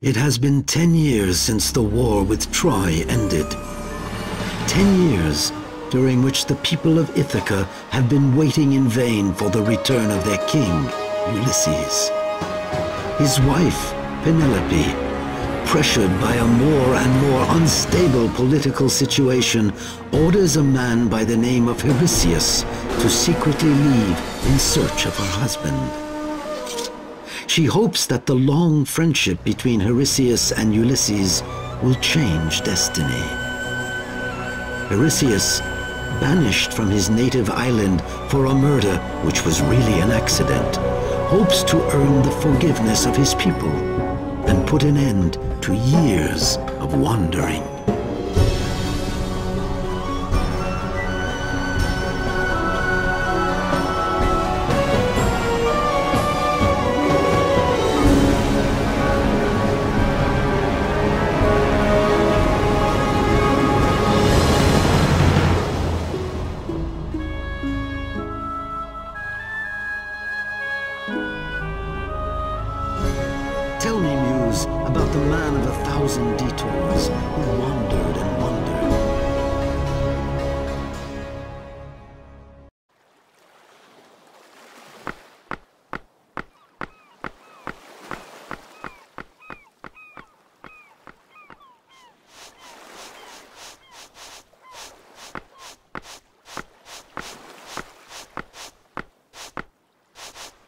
It has been 10 years since the war with Troy ended. 10 years during which the people of Ithaca have been waiting in vain for the return of their king, Ulysses. His wife, Penelope, pressured by a more and more unstable political situation, orders a man by the name of Eurystheus to secretly leave in search of her husband. She hopes that the long friendship between Eurystheus and Ulysses will change destiny. Eurystheus, banished from his native island for a murder which was really an accident, hopes to earn the forgiveness of his people and put an end to years of wandering. Tell me, Muse, about the man of 1,000 detours who wandered and wandered.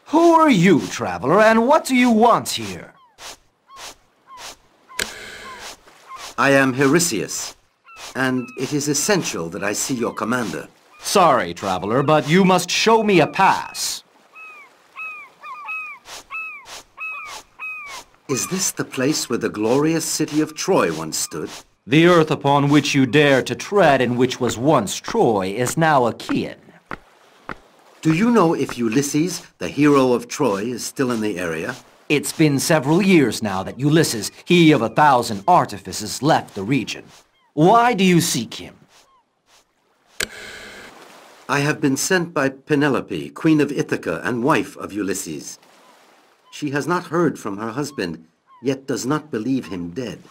Who are you, traveler, and what do you want here? I am Eurystheus, and it is essential that I see your commander. Sorry, traveler, but you must show me a pass. Is this the place where the glorious city of Troy once stood? The earth upon which you dare to tread and which was once Troy is now Achaean. Do you know if Ulysses, the hero of Troy, is still in the area? It's been several years now that Ulysses, he of 1,000 artifices, left the region. Why do you seek him? I have been sent by Penelope, queen of Ithaca and wife of Ulysses. She has not heard from her husband, yet does not believe him dead.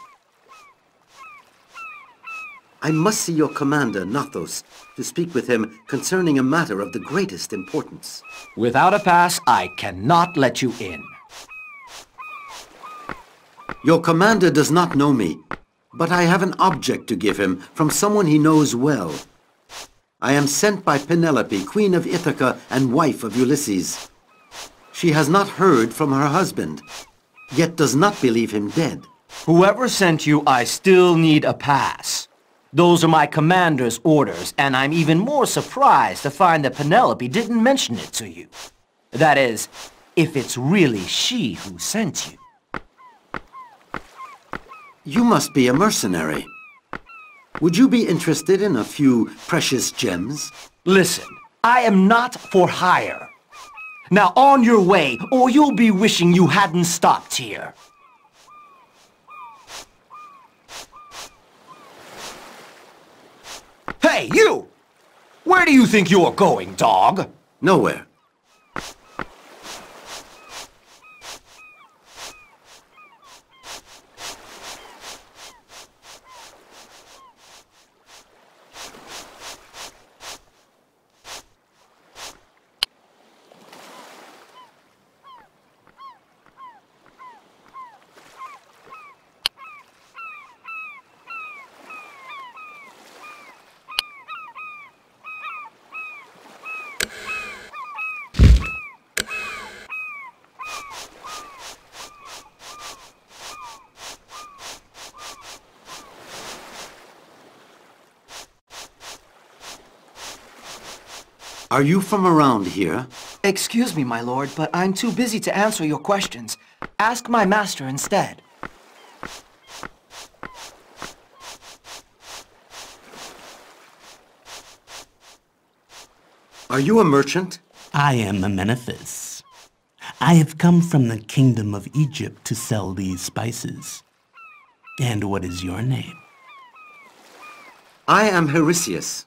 I must see your commander, Nothos, to speak with him concerning a matter of the greatest importance. Without a pass, I cannot let you in. Your commander does not know me, but I have an object to give him from someone he knows well. I am sent by Penelope, queen of Ithaca and wife of Ulysses. She has not heard from her husband, yet does not believe him dead. Whoever sent you, I still need a pass. Those are my commander's orders, and I'm even more surprised to find that Penelope didn't mention it to you. That is, if it's really she who sent you. You must be a mercenary. Would you be interested in a few precious gems? Listen, I am not for hire. Now on your way, or you'll be wishing you hadn't stopped here. Hey, you! Where do you think you're going, dog? Nowhere. Are you from around here? Excuse me, my lord, but I'm too busy to answer your questions. Ask my master instead. Are you a merchant? I am Amenephis. I have come from the kingdom of Egypt to sell these spices. And what is your name? I am Eurystheus.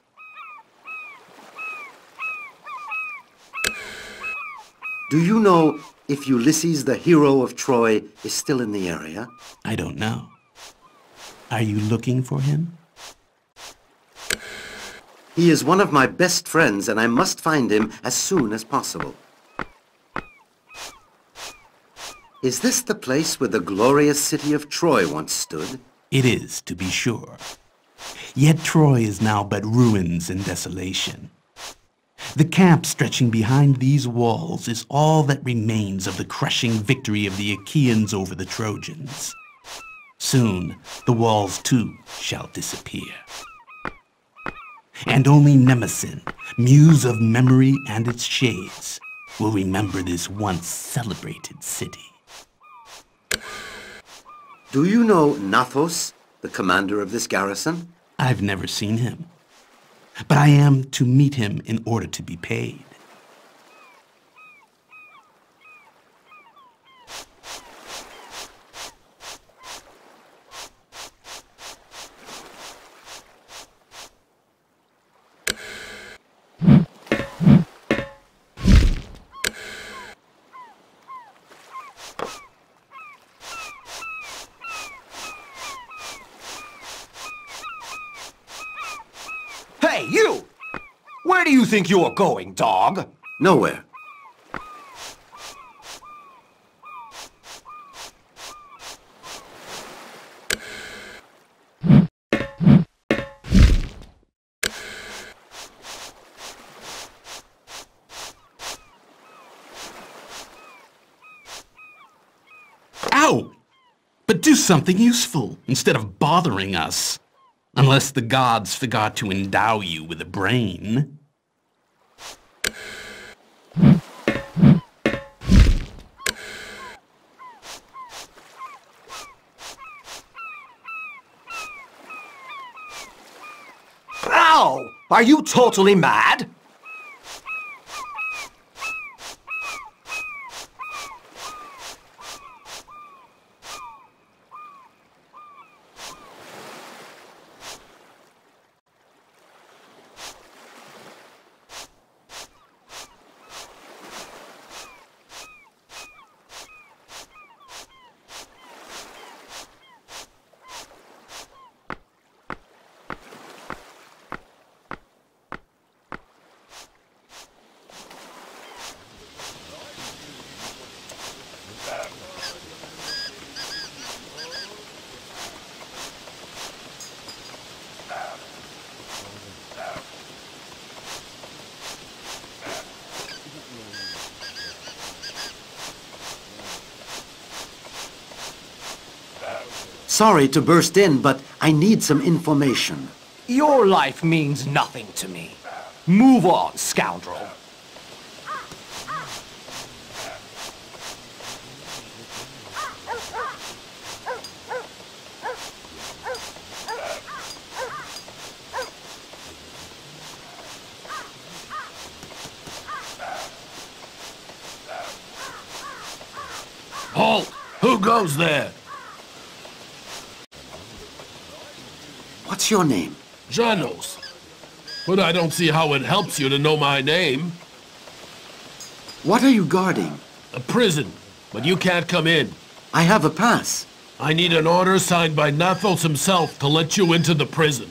Do you know if Ulysses, the hero of Troy, is still in the area? I don't know. Are you looking for him? He is one of my best friends, and I must find him as soon as possible. Is this the place where the glorious city of Troy once stood? It is, to be sure. Yet Troy is now but ruins and desolation. The camp stretching behind these walls is all that remains of the crushing victory of the Achaeans over the Trojans. Soon, the walls too shall disappear. And only Mnemosyne, muse of memory and its shades, will remember this once celebrated city. Do you know Nathos, the commander of this garrison? I've never seen him, but I am to meet him in order to be paid. Hey, you! Where do you think you're going, dog? Nowhere. Ow! But do something useful instead of bothering us. Unless the gods forgot to endow you with a brain. Ow! Are you totally mad? Sorry to burst in, but I need some information. Your life means nothing to me. Move on, scoundrel. Halt! Who goes there? What's your name? Janos. But I don't see how it helps you to know my name. What are you guarding? A prison, but you can't come in. I have a pass. I need an order signed by Nathos himself to let you into the prison.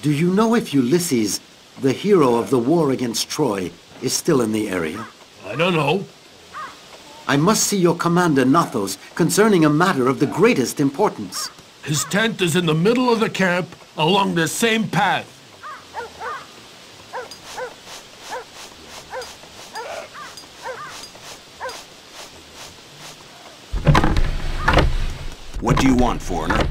Do you know if Ulysses, the hero of the war against Troy, is still in the area? I don't know. I must see your commander Nathos concerning a matter of the greatest importance. His tent is in the middle of the camp, along this same path. What do you want, foreigner?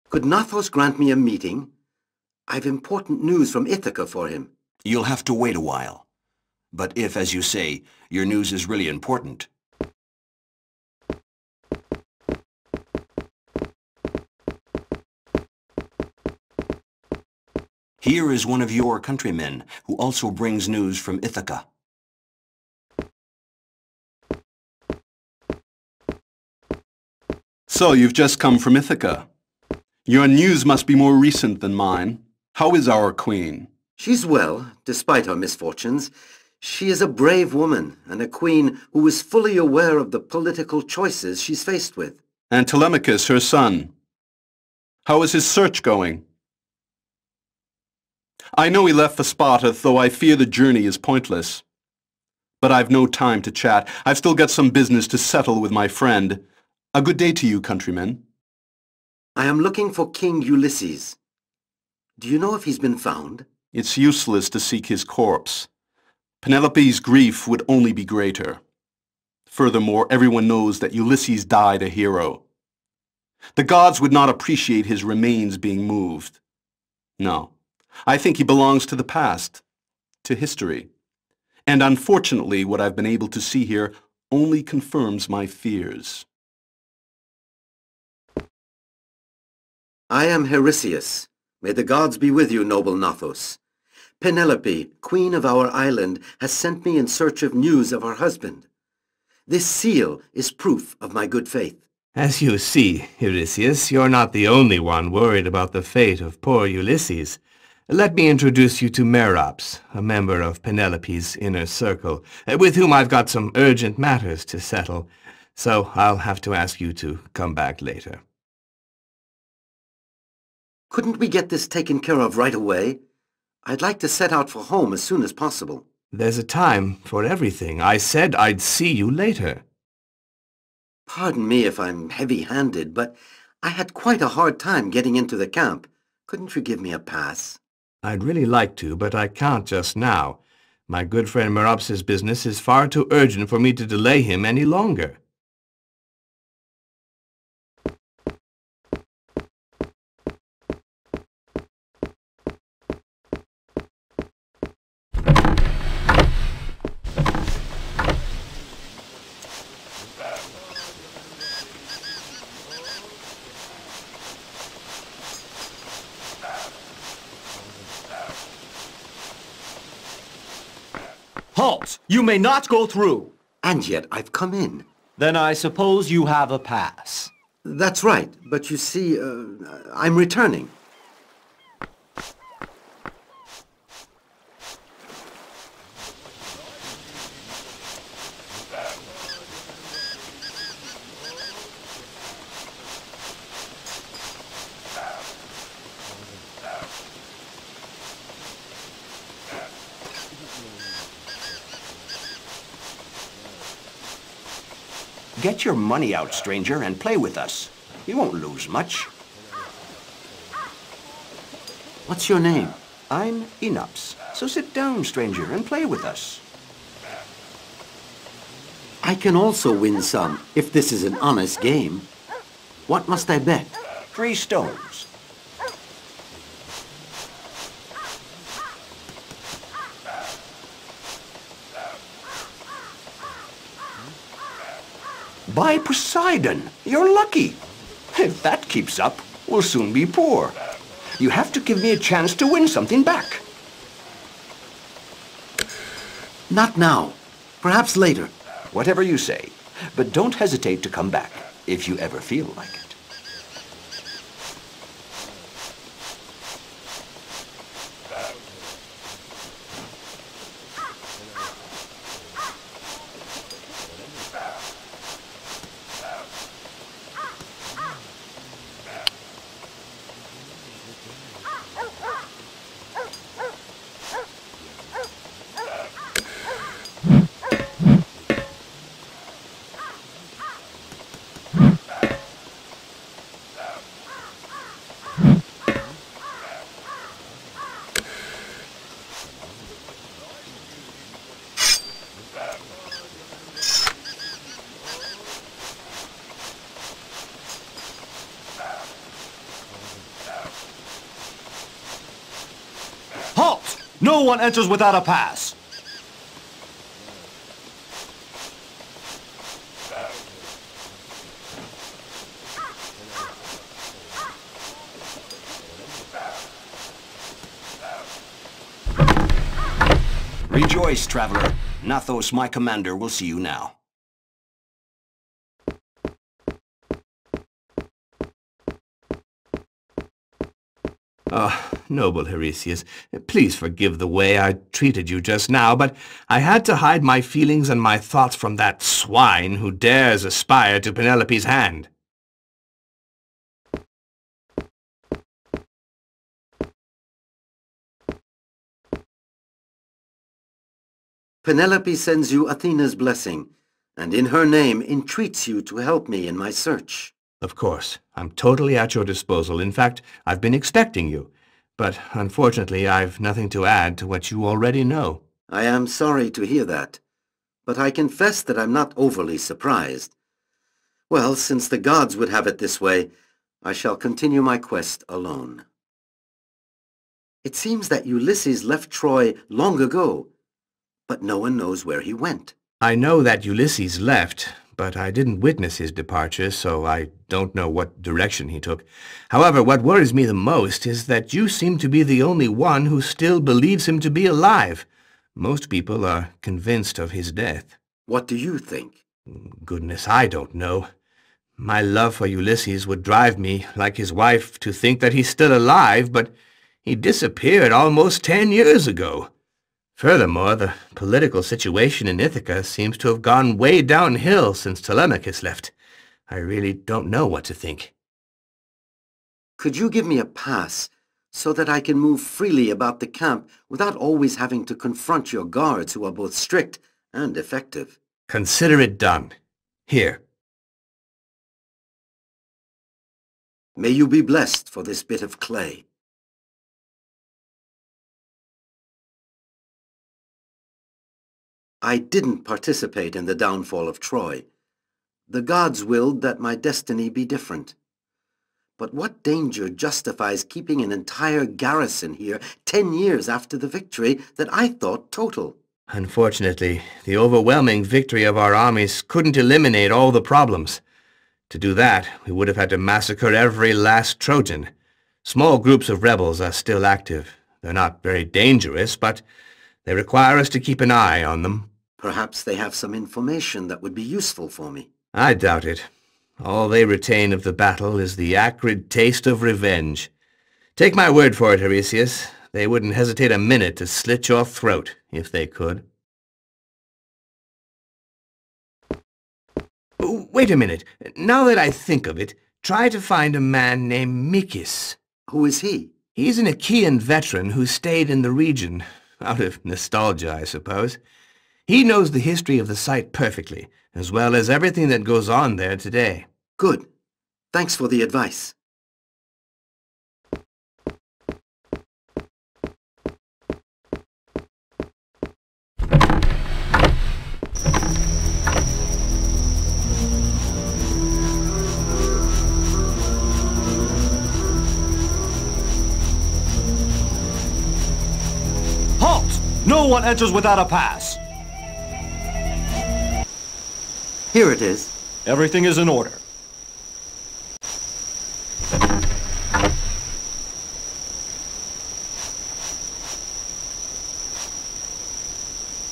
Could Nathos grant me a meeting? I've important news from Ithaca for him. You'll have to wait a while. But if, as you say, your news is really important... Here is one of your countrymen, who also brings news from Ithaca. So you've just come from Ithaca. Your news must be more recent than mine. How is our queen? She's well, despite her misfortunes. She is a brave woman and a queen who is fully aware of the political choices she's faced with. And Telemachus, her son. How is his search going? I know he left for Sparta, though I fear the journey is pointless. But I've no time to chat. I've still got some business to settle with my friend. A good day to you, countrymen. I am looking for King Ulysses. Do you know if he's been found? It's useless to seek his corpse. Penelope's grief would only be greater. Furthermore, everyone knows that Ulysses died a hero. The gods would not appreciate his remains being moved. No, I think he belongs to the past, to history. And unfortunately, what I've been able to see here only confirms my fears. I am Eurystheus. May the gods be with you, noble Gnathos. Penelope, queen of our island, has sent me in search of news of her husband. This seal is proof of my good faith. As you see, Eurystheus, you're not the only one worried about the fate of poor Ulysses. Let me introduce you to Merops, a member of Penelope's inner circle, with whom I've got some urgent matters to settle, so I'll have to ask you to come back later. Couldn't we get this taken care of right away? I'd like to set out for home as soon as possible. There's a time for everything. I said I'd see you later. Pardon me if I'm heavy-handed, but I had quite a hard time getting into the camp. Couldn't you give me a pass? I'd really like to, but I can't just now. My good friend Merops's business is far too urgent for me to delay him any longer. Halt! You may not go through! And yet I've come in. Then I suppose you have a pass. That's right, but you see, I'm returning. Get your money out, stranger, and play with us. You won't lose much. What's your name? I'm Enops, so sit down, stranger, and play with us. I can also win some, if this is an honest game. What must I bet? 3 stones. By Poseidon, you're lucky. If that keeps up, we'll soon be poor. You have to give me a chance to win something back. Not now. Perhaps later. Whatever you say, but don't hesitate to come back if you ever feel like it. Halt! No one enters without a pass. Rejoice, traveler. Gnathos, my commander, will see you now. Oh, noble Heresius, please forgive the way I treated you just now, but I had to hide my feelings and my thoughts from that swine who dares aspire to Penelope's hand. Penelope sends you Athena's blessing, and in her name entreats you to help me in my search. Of course, I'm totally at your disposal. In fact, I've been expecting you. But unfortunately, I've nothing to add to what you already know. I am sorry to hear that, but I confess that I'm not overly surprised. Well, since the gods would have it this way, I shall continue my quest alone. It seems that Ulysses left Troy long ago, but no one knows where he went. I know that Ulysses left, but I didn't witness his departure, so I don't know what direction he took. However, what worries me the most is that you seem to be the only one who still believes him to be alive. Most people are convinced of his death. What do you think? Goodness, I don't know. My love for Ulysses would drive me, like his wife, to think that he's still alive, but he disappeared almost 10 years ago. Furthermore, the political situation in Ithaca seems to have gone way downhill since Telemachus left. I really don't know what to think. Could you give me a pass so that I can move freely about the camp without always having to confront your guards who are both strict and effective? Consider it done. Here. May you be blessed for this bit of clay. I didn't participate in the downfall of Troy. The gods willed that my destiny be different. But what danger justifies keeping an entire garrison here 10 years after the victory that I thought total? Unfortunately, the overwhelming victory of our armies couldn't eliminate all the problems. To do that, we would have had to massacre every last Trojan. Small groups of rebels are still active. They're not very dangerous, but they require us to keep an eye on them. Perhaps they have some information that would be useful for me. I doubt it. All they retain of the battle is the acrid taste of revenge. Take my word for it, Heresius. They wouldn't hesitate a minute to slit your throat, if they could. Wait a minute. Now that I think of it, try to find a man named Mikis. Who is he? He's an Achaean veteran who stayed in the region, out of nostalgia, I suppose. He knows the history of the site perfectly, as well as everything that goes on there today. Good. Thanks for the advice. Halt! No one enters without a pass. Here it is. Everything is in order.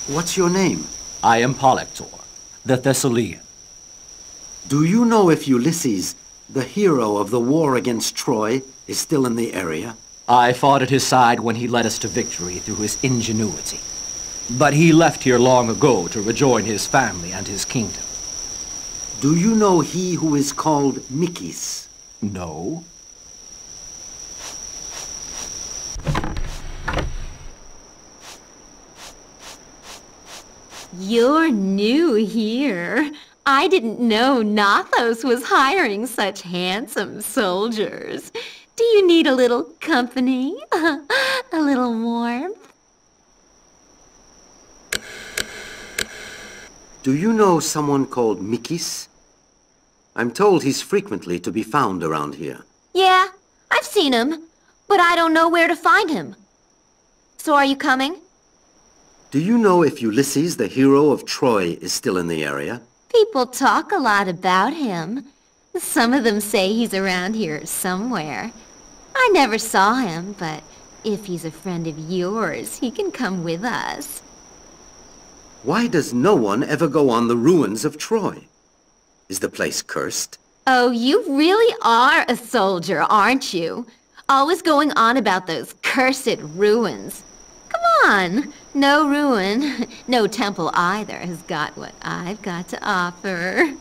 What's your name? I am Polyctor, the Thessalian. Do you know if Ulysses, the hero of the war against Troy, is still in the area? I fought at his side when he led us to victory through his ingenuity. But he left here long ago to rejoin his family and his kingdom. Do you know he who is called Mikis? No. You're new here. I didn't know Nothos was hiring such handsome soldiers. Do you need a little company? A little warmth? Do you know someone called Mikis? I'm told he's frequently to be found around here. Yeah, I've seen him, but I don't know where to find him. So are you coming? Do you know if Ulysses, the hero of Troy, is still in the area? People talk a lot about him. Some of them say he's around here somewhere. I never saw him, but if he's a friend of yours, he can come with us. Why does no one ever go on the ruins of Troy? Is the place cursed? Oh, you really are a soldier, aren't you? Always going on about those cursed ruins. Come on, no ruin, no temple either has got what I've got to offer.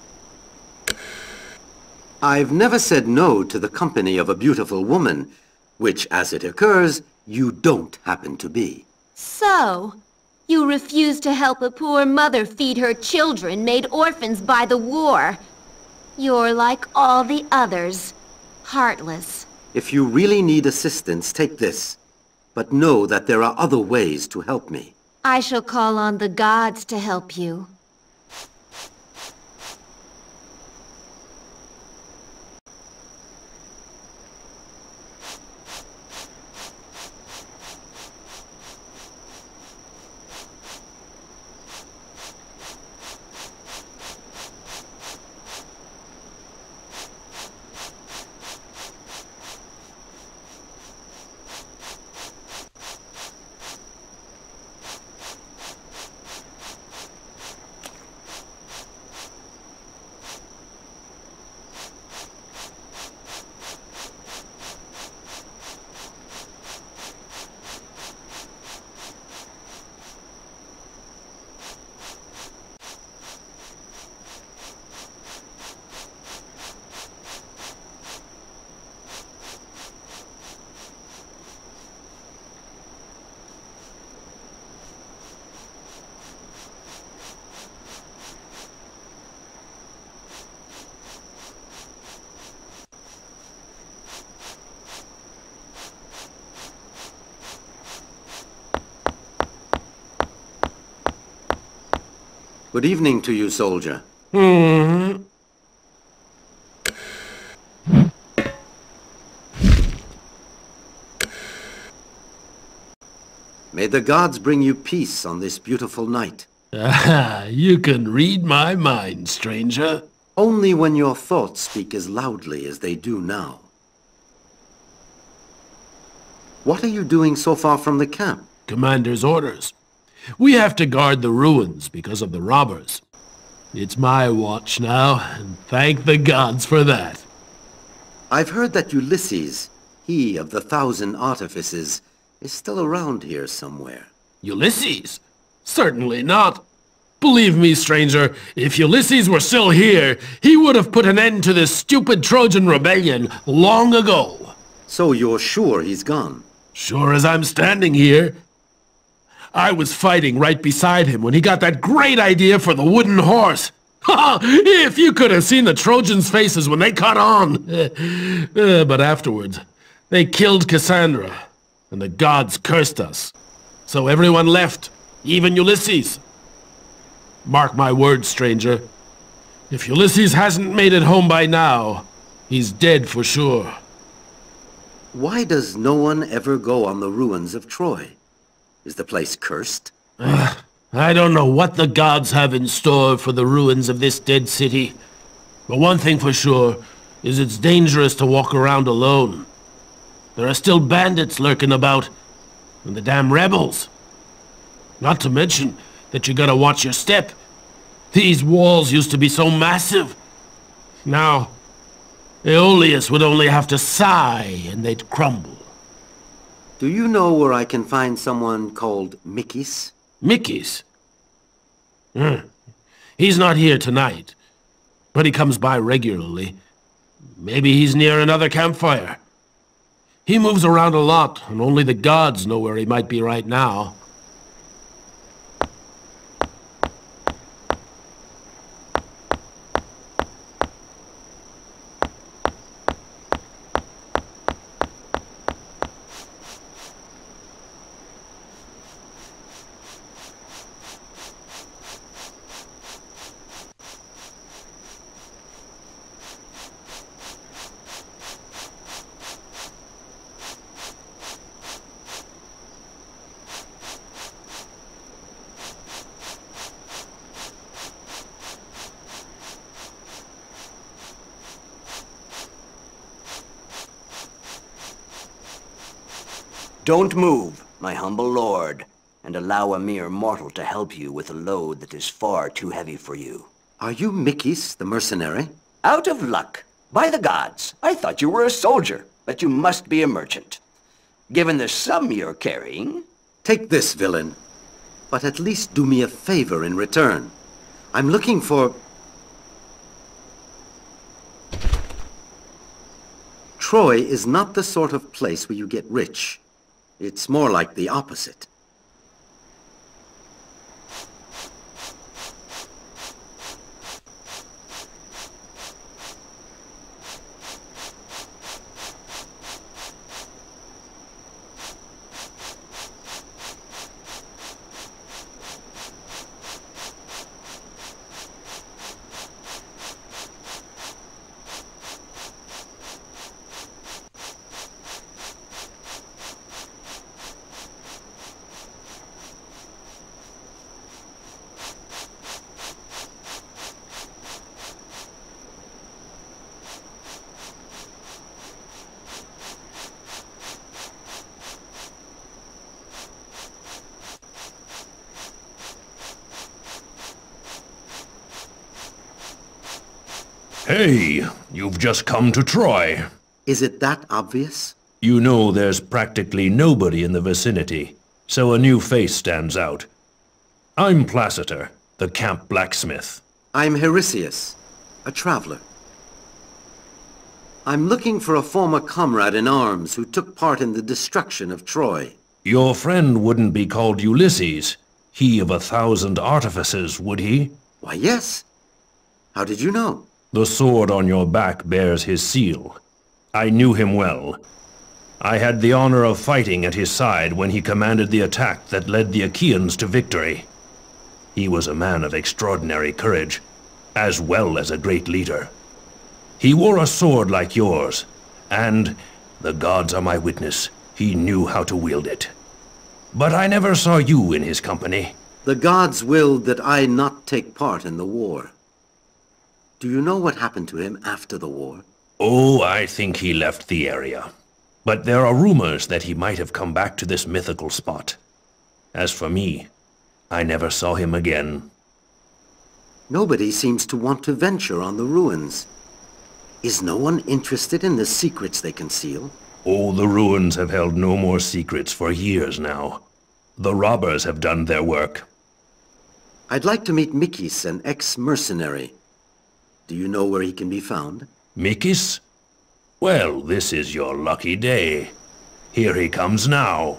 I've never said no to the company of a beautiful woman, which, as it occurs, you don't happen to be. So, you refuse to help a poor mother feed her children made orphans by the war. You're like all the others, heartless. If you really need assistance, take this. But know that there are other ways to help me. I shall call on the gods to help you. Good evening to you, soldier. May the gods bring you peace on this beautiful night. Ah, you can read my mind, stranger. Only when your thoughts speak as loudly as they do now. What are you doing so far from the camp? Commander's orders. We have to guard the ruins because of the robbers. It's my watch now, and thank the gods for that. I've heard that Ulysses, he of the 1,000 artifices, is still around here somewhere. Ulysses? Certainly not. Believe me, stranger, if Ulysses were still here, he would have put an end to this stupid Trojan rebellion long ago. So you're sure he's gone? Sure as I'm standing here. I was fighting right beside him when he got that great idea for the wooden horse. Ha! If you could have seen the Trojans' faces when they caught on! But afterwards, they killed Cassandra, and the gods cursed us. So everyone left, even Ulysses. Mark my words, stranger. If Ulysses hasn't made it home by now, he's dead for sure. Why does no one ever go on the ruins of Troy? Is the place cursed? I don't know what the gods have in store for the ruins of this dead city. But one thing for sure is it's dangerous to walk around alone. There are still bandits lurking about, and the damn rebels. Not to mention that you gotta watch your step. These walls used to be so massive. Now, Aeolus would only have to sigh and they'd crumble. Do you know where I can find someone called Mikis? Mikis? He's not here tonight, but he comes by regularly. Maybe he's near another campfire. He moves around a lot, and only the gods know where he might be right now. Don't move, my humble lord, and allow a mere mortal to help you with a load that is far too heavy for you. Are you Mikis, the mercenary? Out of luck. By the gods, I thought you were a soldier. but you must be a merchant. Given the sum you're carrying... Take this, villain. But at least do me a favor in return. I'm looking for... Troy is not the sort of place where you get rich. It's more like the opposite. Hey, you've just come to Troy. Is it that obvious? You know there's practically nobody in the vicinity, so a new face stands out. I'm Placitor, the camp blacksmith. I'm Eurysses, a traveler. I'm looking for a former comrade in arms who took part in the destruction of Troy. Your friend wouldn't be called Ulysses, he of 1,000 artifices, would he? Why, yes. How did you know? The sword on your back bears his seal. I knew him well. I had the honor of fighting at his side when he commanded the attack that led the Achaeans to victory. He was a man of extraordinary courage, as well as a great leader. He wore a sword like yours, and, the gods are my witness, he knew how to wield it. But I never saw you in his company. The gods willed that I not take part in the war. Do you know what happened to him after the war? Oh, I think he left the area. But there are rumors that he might have come back to this mythical spot. As for me, I never saw him again. Nobody seems to want to venture on the ruins. Is no one interested in the secrets they conceal? Oh, the ruins have held no more secrets for years now. The robbers have done their work. I'd like to meet Mikis, an ex-mercenary. Do you know where he can be found? Mikis? Well, this is your lucky day. Here he comes now.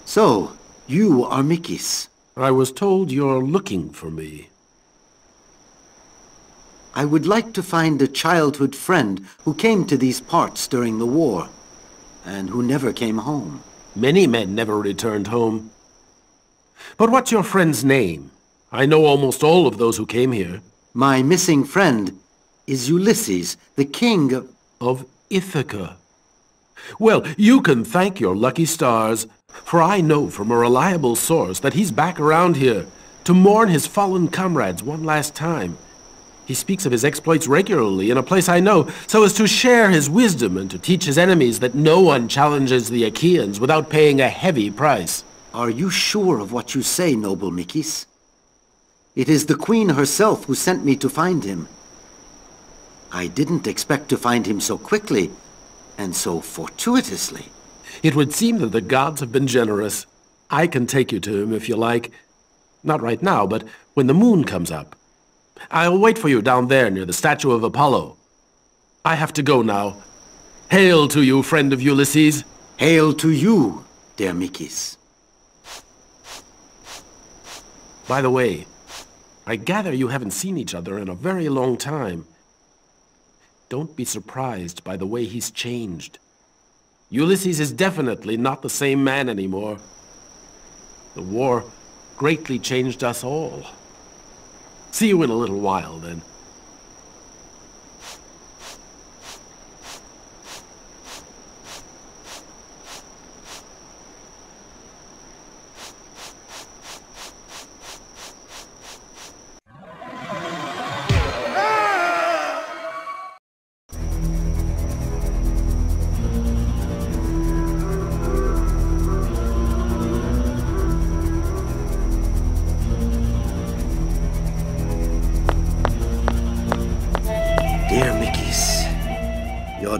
So, you are Mikis. I was told you're looking for me. I would like to find a childhood friend who came to these parts during the war, and who never came home. Many men never returned home. But what's your friend's name? I know almost all of those who came here. My missing friend is Ulysses, the king of Ithaca. Well, you can thank your lucky stars, for I know from a reliable source that he's back around here to mourn his fallen comrades one last time. He speaks of his exploits regularly in a place I know, so as to share his wisdom and to teach his enemies that no one challenges the Achaeans without paying a heavy price. Are you sure of what you say, noble Mikis? It is the queen herself who sent me to find him. I didn't expect to find him so quickly, and so fortuitously. It would seem that the gods have been generous. I can take you to him if you like. Not right now, but when the moon comes up. I'll wait for you down there near the statue of Apollo. I have to go now. Hail to you, friend of Ulysses. Hail to you, dear Mikis. By the way, I gather you haven't seen each other in a very long time. Don't be surprised by the way he's changed. Ulysses is definitely not the same man anymore. The war greatly changed us all. See you in a little while, then.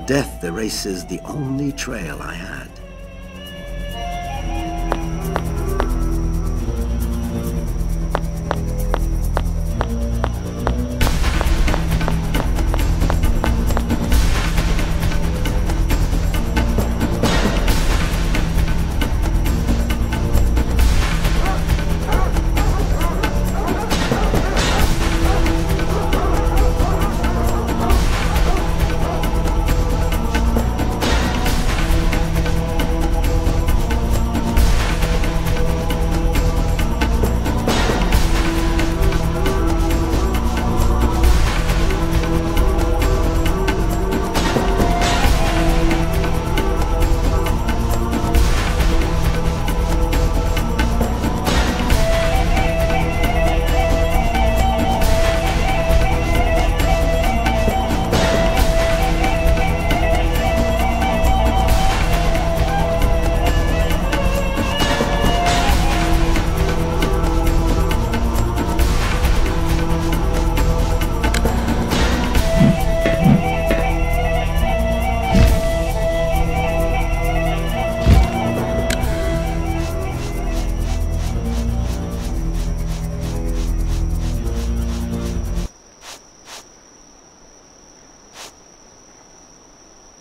death erases the only trail I had.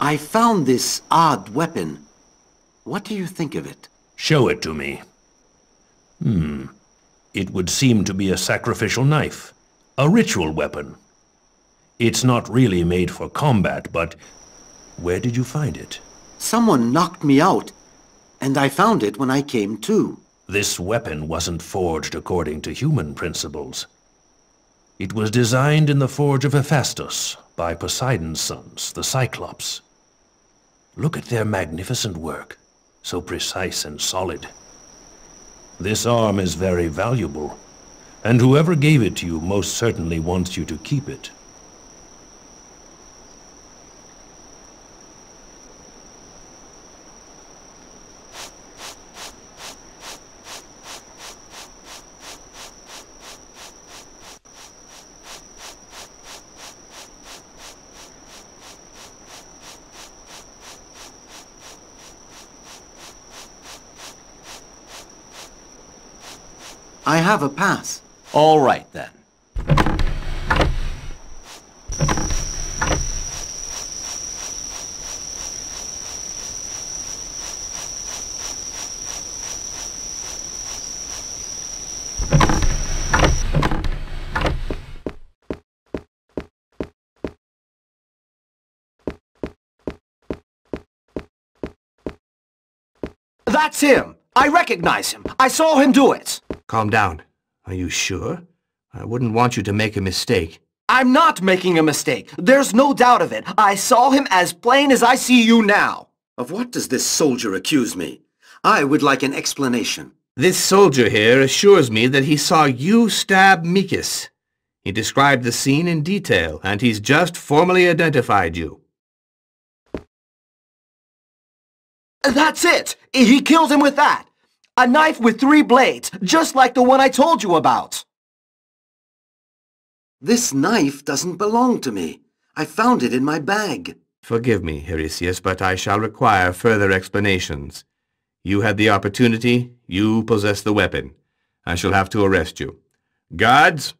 I found this odd weapon. What do you think of it? Show it to me. It would seem to be a sacrificial knife. A ritual weapon. It's not really made for combat, but where did you find it? Someone knocked me out, and I found it when I came to. This weapon wasn't forged according to human principles. It was designed in the forge of Hephaestus by Poseidon's sons, the Cyclops. Look at their magnificent work, so precise and solid. This arm is very valuable, and whoever gave it to you most certainly wants you to keep it. I have a pass. All right, then. That's him! I recognize him! I saw him do it! Calm down. Are you sure? I wouldn't want you to make a mistake. I'm not making a mistake. There's no doubt of it. I saw him as plain as I see you now. Of what does this soldier accuse me? I would like an explanation. This soldier here assures me that he saw you stab Mikis. He described the scene in detail, and he's just formally identified you. That's it! He killed him with that! A knife with 3 blades, just like the one I told you about. This knife doesn't belong to me. I found it in my bag. Forgive me, Eurystheus, but I shall require further explanations. You had the opportunity, you possess the weapon. I shall have to arrest you. Guards!